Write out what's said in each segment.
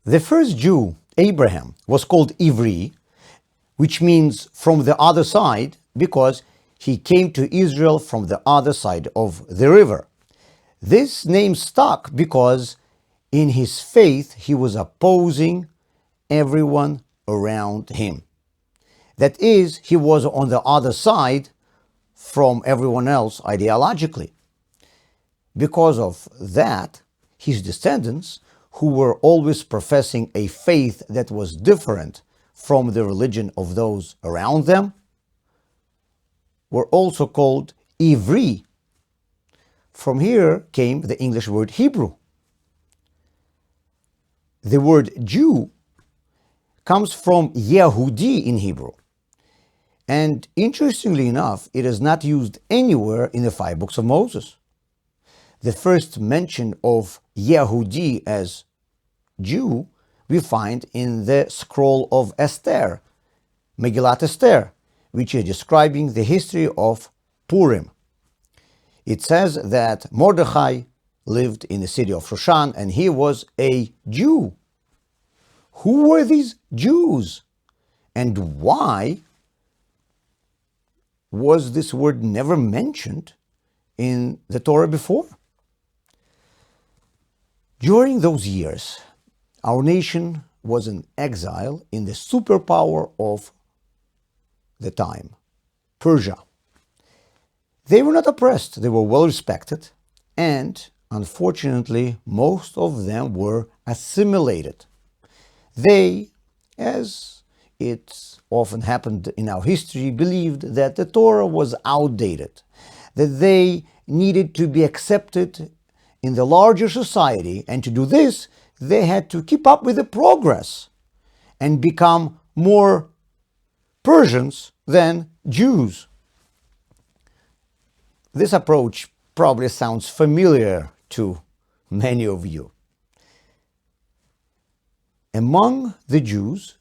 The first Jew, Abraham, was called Ivri, which means from the other side, because he came to Israel from the other side of the river. This name stuck because in his faith he was opposing everyone around him. That is, he was on the other side from everyone else ideologically. Because of that, his descendants, who were always professing a faith that was different from the religion of those around them, were also called Ivri. From here came the English word Hebrew. The word Jew comes from Yehudi in Hebrew. And interestingly enough, it is not used anywhere in the 5 books of Moses. The first mention of Yehudi as Jew we find in the scroll of Esther, Megillat Esther, which is describing the history of Purim. It says that Mordechai lived in the city of Shushan and he was a Jew. Who were these Jews? And why was this word never mentioned in the Torah before? During those years, our nation was in exile in the superpower of the time, Persia. They were not oppressed, they were well respected, and unfortunately, most of them were assimilated. They, as it often happened in our history, believed that the Torah was outdated, that they needed to be accepted in the larger society, and to do this, they had to keep up with the progress and become more Persians than Jews. This approach probably sounds familiar to many of you. Among the Jews,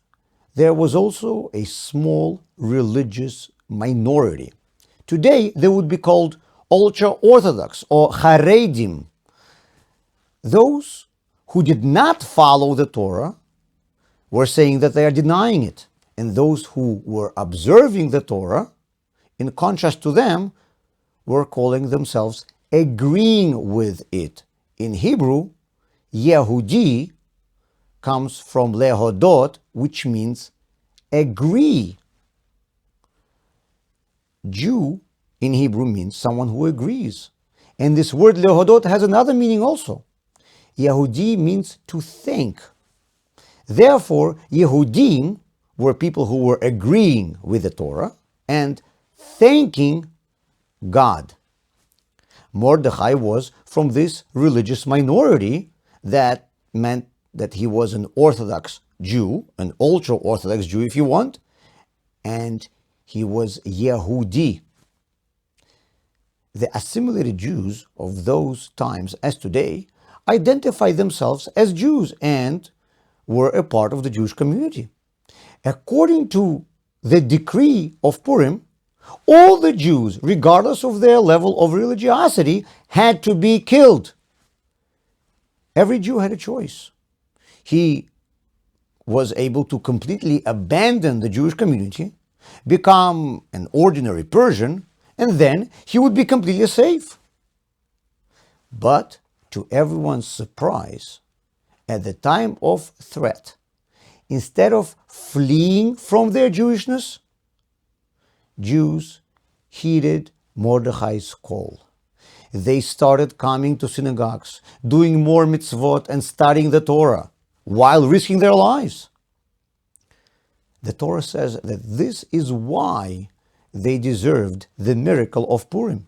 there was also a small religious minority. Today, they would be called ultra-Orthodox or Haredim. Those who did not follow the Torah were saying that they are denying it. And those who were observing the Torah, in contrast to them, were calling themselves agreeing with it. In Hebrew, Yehudi comes from lehodot, which means agree. Jew in Hebrew means someone who agrees. And this word lehodot has another meaning also. Yehudi means to think. Therefore, Yehudim were people who were agreeing with the Torah and thanking God. Mordechai was from this religious minority. That meant that he was an Orthodox Jew, an ultra-Orthodox Jew if you want, and he was Yehudi. The assimilated Jews of those times, as today, identified themselves as Jews and were a part of the Jewish community. According to the decree of Purim, all the Jews, regardless of their level of religiosity, had to be killed. Every Jew had a choice. He was able to completely abandon the Jewish community, become an ordinary Persian, and then he would be completely safe. But to everyone's surprise, at the time of threat, instead of fleeing from their Jewishness, Jews heeded Mordechai's call. They started coming to synagogues, doing more mitzvot and studying the Torah while risking their lives. The Torah says that this is why they deserved the miracle of Purim.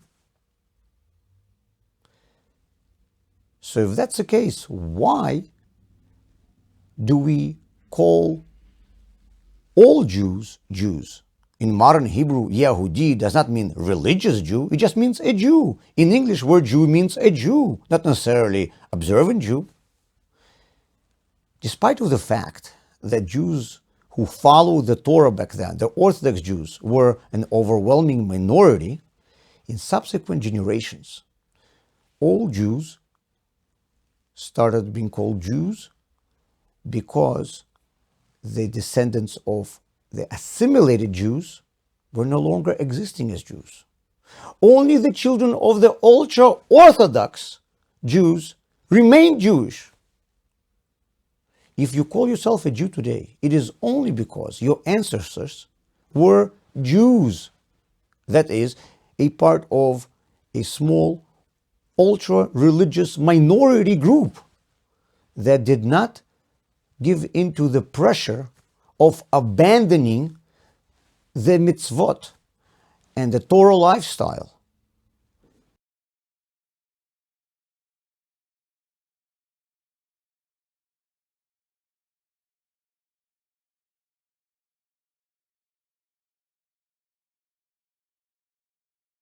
So if that's the case, why do we call all Jews Jews? In modern Hebrew, Yehudi does not mean religious Jew, it just means a Jew. In English, word Jew means a Jew, not necessarily observant Jew. Despite of the fact that Jews who followed the Torah back then, the Orthodox Jews, were an overwhelming minority, in subsequent generations, all Jews started being called Jews because the descendants of the assimilated Jews were no longer existing as Jews. Only the children of the ultra-Orthodox Jews remain Jewish. If you call yourself a Jew today, it is only because your ancestors were Jews. That is, a part of a small, ultra-religious minority group that did not give into the pressure of abandoning the mitzvot and the Torah lifestyle